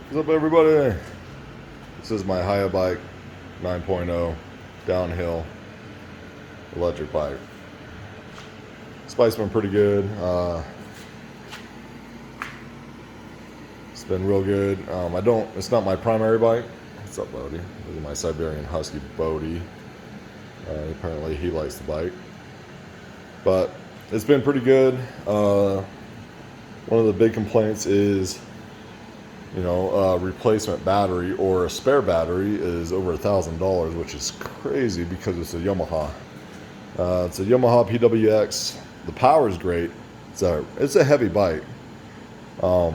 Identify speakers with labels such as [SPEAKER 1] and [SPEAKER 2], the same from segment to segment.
[SPEAKER 1] What's up, everybody? This is my Haibike 9.0 downhill electric bike. This bike's been pretty good. It's been real good. It's not my primary bike. What's up, Bodie? This is my Siberian Husky, Bodie. Apparently he likes the bike. But it's been pretty good. One of the big complaints is, replacement battery or a spare battery is over $1,000, which is crazy because it's a Yamaha. It's a Yamaha PWX. The power is great. It's a heavy bike. I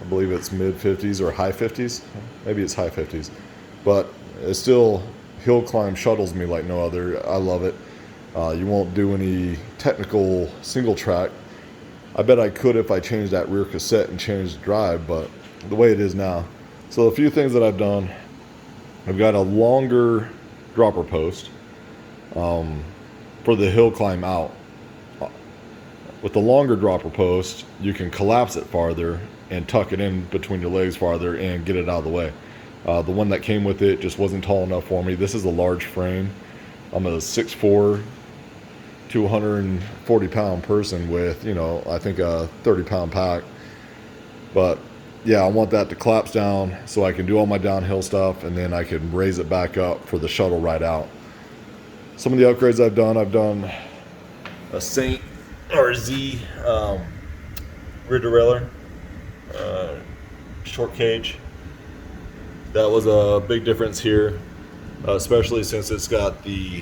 [SPEAKER 1] believe it's mid 50s or high 50s. Maybe it's high 50s, but it still hill climb shuttles me like no other. I love it. You won't do any technical single track. I bet I could if I changed that rear cassette and changed the drive, but the way it is now. So a few things that I've done. I've got a longer dropper post for the hill climb out. With the longer dropper post, you can collapse it farther and tuck it in between your legs farther and get it out of the way. The one that came with it just wasn't tall enough for me. This is a large frame. I'm a 6'4", 240-pound person with, I think a 30-pound pack. But yeah, I want that to collapse down so I can do all my downhill stuff, and then I can raise it back up for the shuttle ride out. Some of the upgrades I've done a Saint or Z rear derailleur, short cage. That was a big difference here, especially since it's got the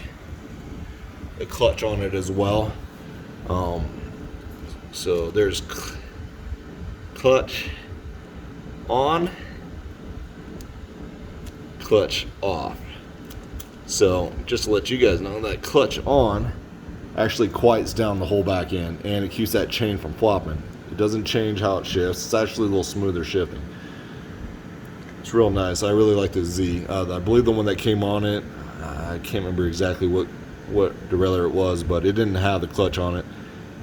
[SPEAKER 1] clutch on it as well. So there's clutch on, clutch off. So just to let you guys know, that clutch on actually quiets down the whole back end, and it keeps that chain from flopping. It doesn't change how it shifts. It's actually a little smoother shifting. It's real nice. I really like the Z. I believe the one that came on it, I can't remember exactly what derailleur it was, but it didn't have the clutch on it.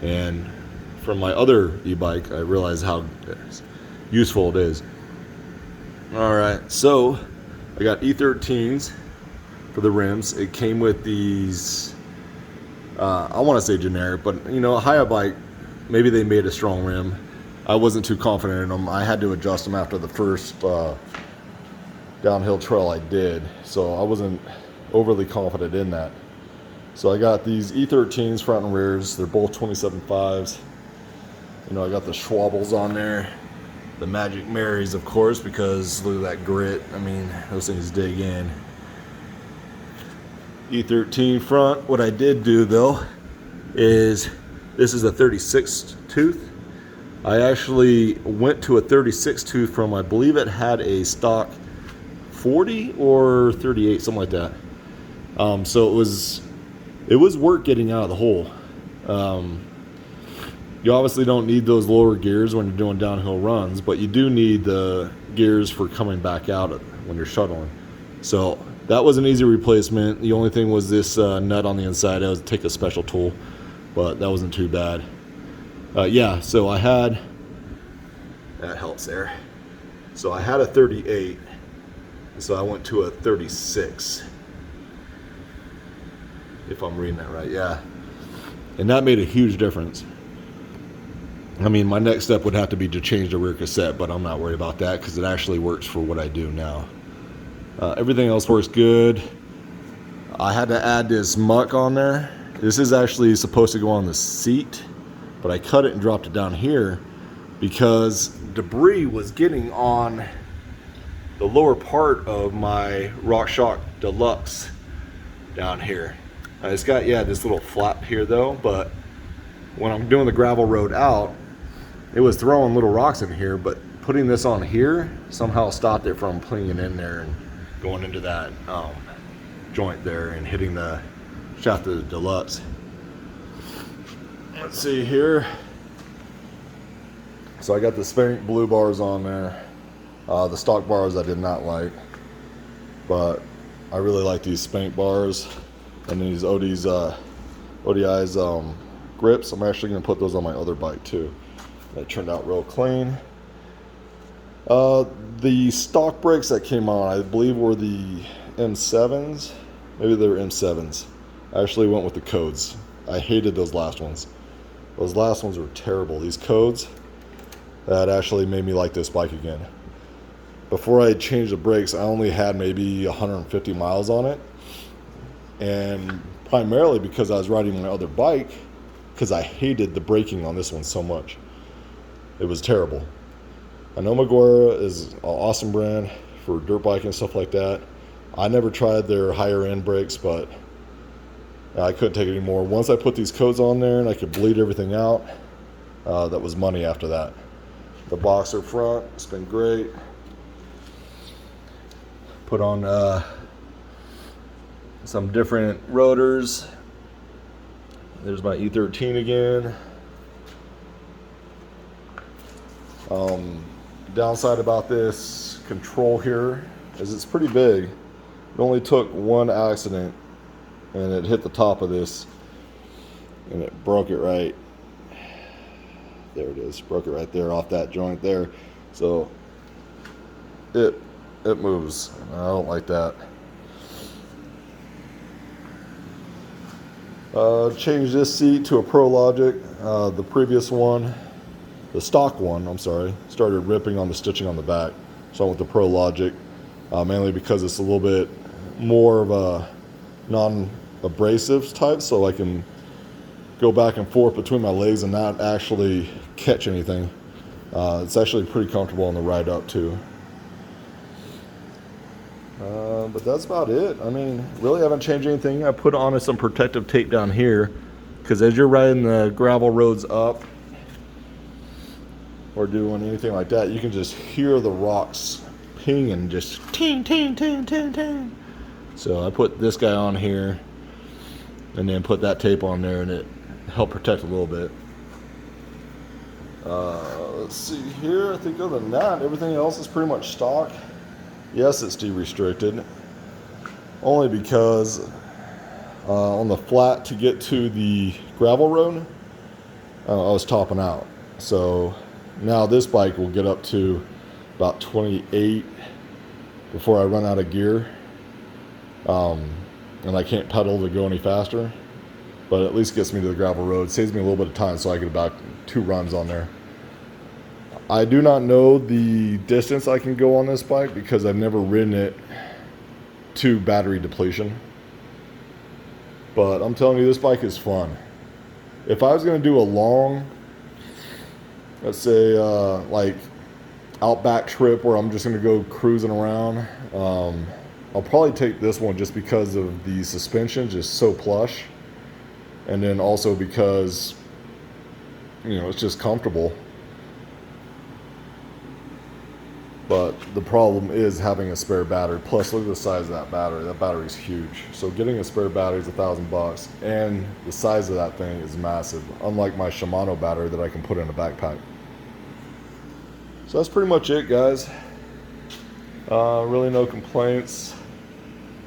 [SPEAKER 1] And from my other e-bike, I realized how useful it is. Alright, so I got E13s for the rims. It came with these, I want to say generic, but a Haibike, maybe they made a strong rim. I wasn't too confident in them. I had to adjust them after the first downhill trail I did, so I wasn't overly confident in that. So I got these E13s front and rears. They're both 27.5s. I got the Schwabbles on there, the Magic Marys, of course, because look at that grit. I mean, those things dig in. E13 front. What I did do though is, this is a 36 tooth. I actually went to a 36 tooth from, I believe it had a stock 40 or 38, something like that. So it was work getting out of the hole. You obviously don't need those lower gears when you're doing downhill runs, but you do need the gears for coming back out when you're shuttling. So that was an easy replacement. The only thing was this nut on the inside. I would take a special tool, but that wasn't too bad. Yeah, so I had, that helps there. So I had a 38, so I went to a 36. If I'm reading that right, yeah. And that made a huge difference. I mean, my next step would have to be to change the rear cassette, but I'm not worried about that because it actually works for what I do now. Everything else works good. I had to add this muck on there. This is actually supposed to go on the seat, but I cut it and dropped it down here because debris was getting on the lower part of my RockShox Deluxe down here. It's got, this little flap here though, but when I'm doing the gravel road out, it was throwing little rocks in here, but putting this on here somehow stopped it from clinging in there and going into that joint there and hitting the shaft of the Deluxe. Let's see here. So I got the Spank blue bars on there. The stock bars I did not like, but I really like these Spank bars and these ODI's grips. I'm actually going to put those on my other bike too. That turned out real clean. The stock brakes that came on, I believe, were the M7s. Maybe they were M7s. I actually went with the codes. I hated those last ones. Those last ones were terrible. These codes, that actually made me like this bike again. Before I changed the brakes, I only had maybe 150 miles on it. And primarily because I was riding my other bike, because I hated the braking on this one so much. It was terrible. I know Maguire is an awesome brand for dirt biking and stuff like that. I never tried their higher end brakes, but I couldn't take it anymore. Once I put these codes on there and I could bleed everything out, that was money after that. The boxer front, it's been great. Put on some different rotors. There's my E13 again. Downside about this control here is it's pretty big. It only took one accident and it hit the top of this and it broke it right there. It is, broke it right there off that joint there. So it moves. I don't like that. Changed this seat to a Pro Logic. The previous one, the stock one, I'm sorry, started ripping on the stitching on the back. So I went with the Pro Logic, mainly because it's a little bit more of a non-abrasive type, so I can go back and forth between my legs and not actually catch anything. It's actually pretty comfortable on the ride up too. But that's about it. I mean, really haven't changed anything. I put on some protective tape down here because as you're riding the gravel roads up or doing anything like that, you can just hear the rocks ping and just ting, ting, ting, ting, ting. So I put this guy on here and then put that tape on there and it helped protect a little bit. Let's see here. I think other than that, everything else is pretty much stock. Yes, it's de-restricted, only because on the flat to get to the gravel road, I was topping out. So now this bike will get up to about 28 before I run out of gear, and I can't pedal to go any faster, but at least gets me to the gravel road, saves me a little bit of time so I get about 2 runs on there. I do not know the distance I can go on this bike because I've never ridden it to battery depletion. But I'm telling you, this bike is fun. If I was going to do a long, let's say like outback trip where I'm just going to go cruising around, I'll probably take this one just because of the suspension, just so plush. And then also because, you know, it's just comfortable. But the problem is having a spare battery. Plus, look at the size of that battery. That battery is huge. So getting a spare battery is $1,000, and the size of that thing is massive. Unlike my Shimano battery that I can put in a backpack. So that's pretty much it, guys. Really no complaints.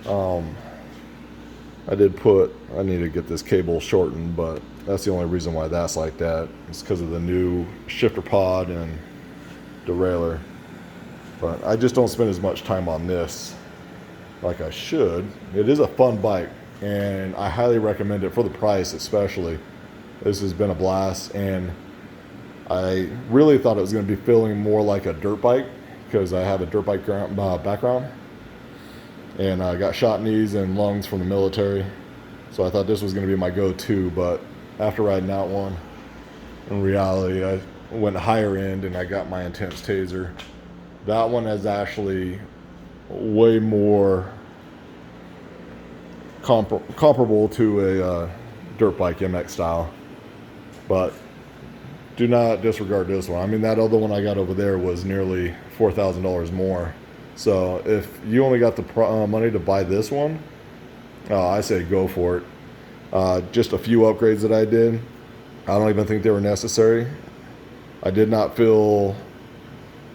[SPEAKER 1] I need to get this cable shortened, but that's the only reason why that's like that. It's because of the new shifter pod and derailleur. But I just don't spend as much time on this like I should. It is a fun bike, and I highly recommend it for the price especially. This has been a blast, and I really thought it was going to be feeling more like a dirt bike because I have a dirt bike background. And I got shot knees and lungs from the military. So I thought this was going to be my go-to, but after riding that one, in reality, I went higher end and I got my Intense Taser. That one is actually way more comparable to a dirt bike MX style. But do not disregard this one. I mean, that other one I got over there was nearly $4,000 more. So if you only got the money to buy this one, I say go for it. Just a few upgrades that I did, I don't even think they were necessary. I did not feel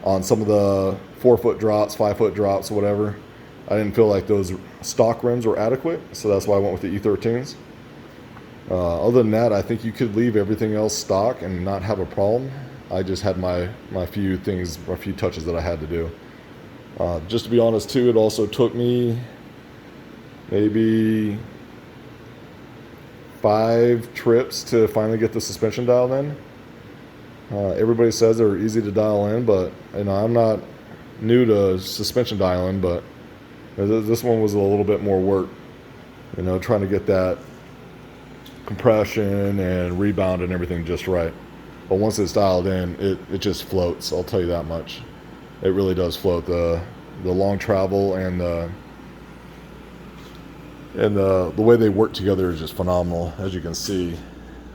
[SPEAKER 1] on some of the 4-foot drops, 5-foot drops, whatever, I didn't feel like those stock rims were adequate, so that's why I went with the E13s. Other than that, I think you could leave everything else stock and not have a problem. I just had my few things, a few touches that I had to do. Just to be honest too, it also took me maybe 5 trips to finally get the suspension dialed in. Everybody says they're easy to dial in, but I'm not new to suspension dialing, but this one was a little bit more work, trying to get that compression and rebound and everything just right. But once it's dialed in, it just floats. I'll tell you that much. It really does float. The long travel and the way they work together is just phenomenal. As you can see,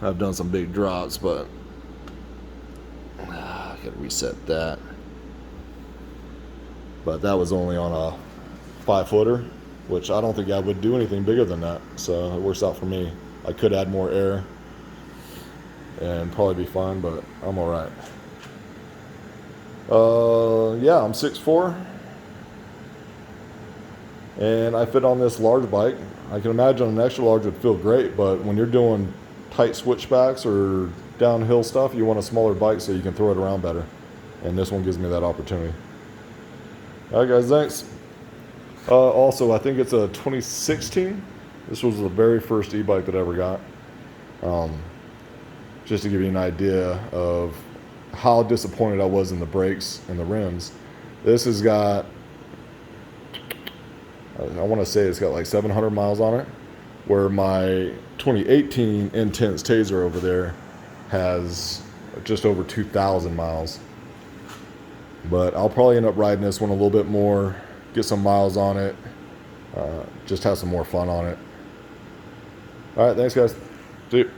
[SPEAKER 1] I've done some big drops, but I gotta reset that. But that was only on a 5-footer, which I don't think I would do anything bigger than that. So it works out for me. I could add more air and probably be fine, but I'm all right. Yeah, I'm 6'4", and I fit on this large bike. I can imagine an extra large would feel great, but when you're doing tight switchbacks or downhill stuff, you want a smaller bike so you can throw it around better. And this one gives me that opportunity. All right, guys, thanks. Also, I think it's a 2016. This was the very first e-bike that I ever got. Just to give you an idea of how disappointed I was in the brakes and the rims. This has got, I want to say it's got like 700 miles on it, where my 2018 Intense Taser over there has just over 2,000 miles. But I'll probably end up riding this one a little bit more, get some miles on it, just have some more fun on it. All right, thanks, guys. See you.